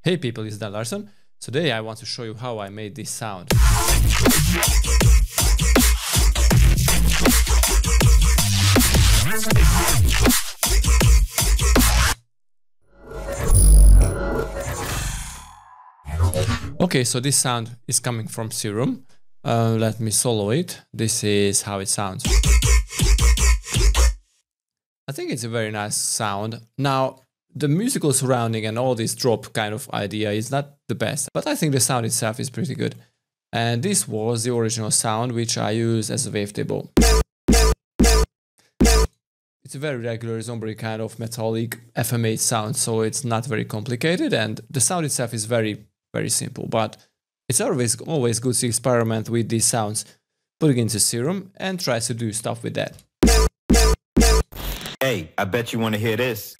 Hey people, it's Dan Larson. Today I want to show you how I made this sound. Okay, so this sound is coming from Serum. Let me solo it. This is how it sounds. I think it's a very nice sound. Now, the musical surrounding and all this drop kind of idea is not the best, but I think the sound itself is pretty good. And this was the original sound which I use as a wavetable. It's a very regular zombie kind of metallic FM8 sound, so it's not very complicated, and the sound itself is very simple, but it's always good to experiment with these sounds, put it into Serum and try to do stuff with that. Hey, I bet you want to hear this.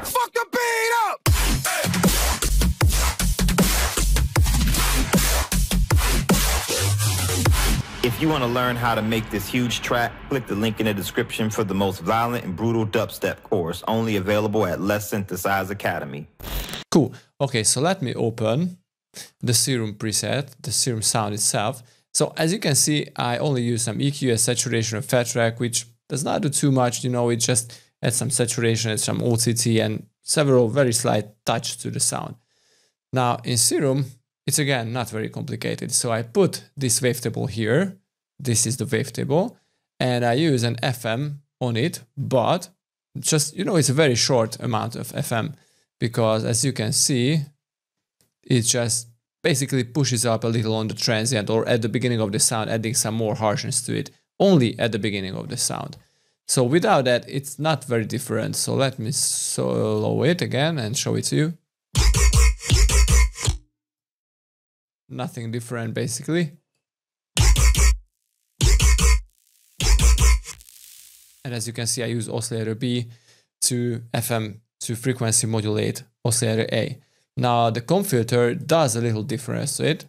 Fuck the beat up! If you want to learn how to make this huge track, click the link in the description for the most violent and brutal dubstep course, only available at Letsynthisize Academy. Cool. Okay, so let me open the Serum preset, the Serum sound itself. So as you can see, I only use some EQ, as saturation, and fat track, which does not do too much, you know, it just adds some saturation, adds some OTT, and several very slight touch to the sound. Now in Serum, it's again not very complicated. So I put this wavetable here. This is the wavetable, and I use an FM on it, but just, you know, it's a very short amount of FM, because as you can see, it just basically pushes up a little on the transient or at the beginning of the sound, adding some more harshness to it, only at the beginning of the sound. So without that, it's not very different. So let me solo it again and show it to you. Nothing different basically. And as you can see, I use oscillator B to FM to frequency modulate oscillator A. Now the comb filter does a little difference to it.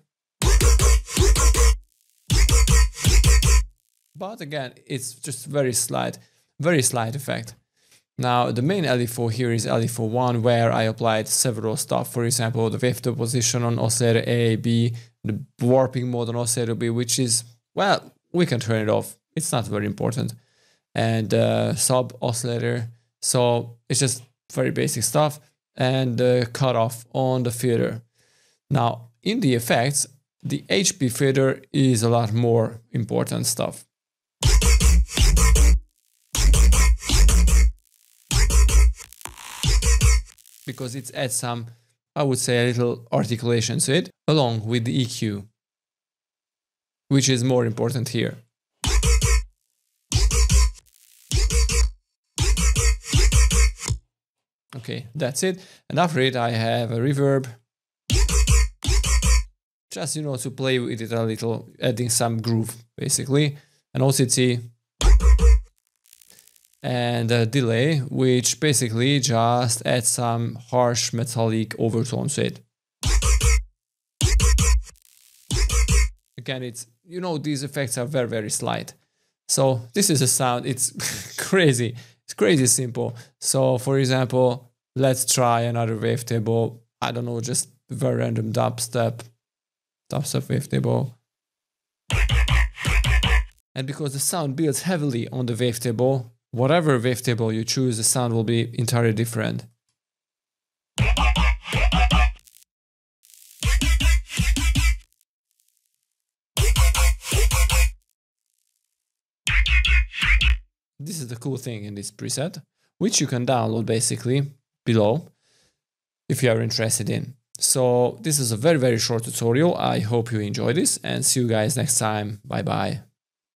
But again, it's just very slight effect. Now the main LE4 here is LE4-1, where I applied several stuff. For example, the wavetable position on oscillator A, B, the warping mode on oscillator B, which is, well, we can turn it off. It's not very important. And sub oscillator. So it's just very basic stuff. And the cutoff on the filter. Now in the effects, the HP filter is a lot more important stuff. Because it adds some, I would say, a little articulation to it, along with the EQ, which is more important here. Okay, that's it. And after it, I have a reverb. Just, you know, to play with it a little, adding some groove, basically. An OCT. And a delay, which basically just adds some harsh metallic overtones to it. Again, it's, you know, these effects are very slight. So this is a sound, it's crazy. It's crazy simple. So for example, let's try another wavetable. I don't know, just very random dubstep wavetable. And because the sound builds heavily on the wavetable, whatever wavetable you choose, the sound will be entirely different. This is the cool thing in this preset, which you can download basically below if you are interested in. So this is a very short tutorial. I hope you enjoy this and see you guys next time. Bye bye.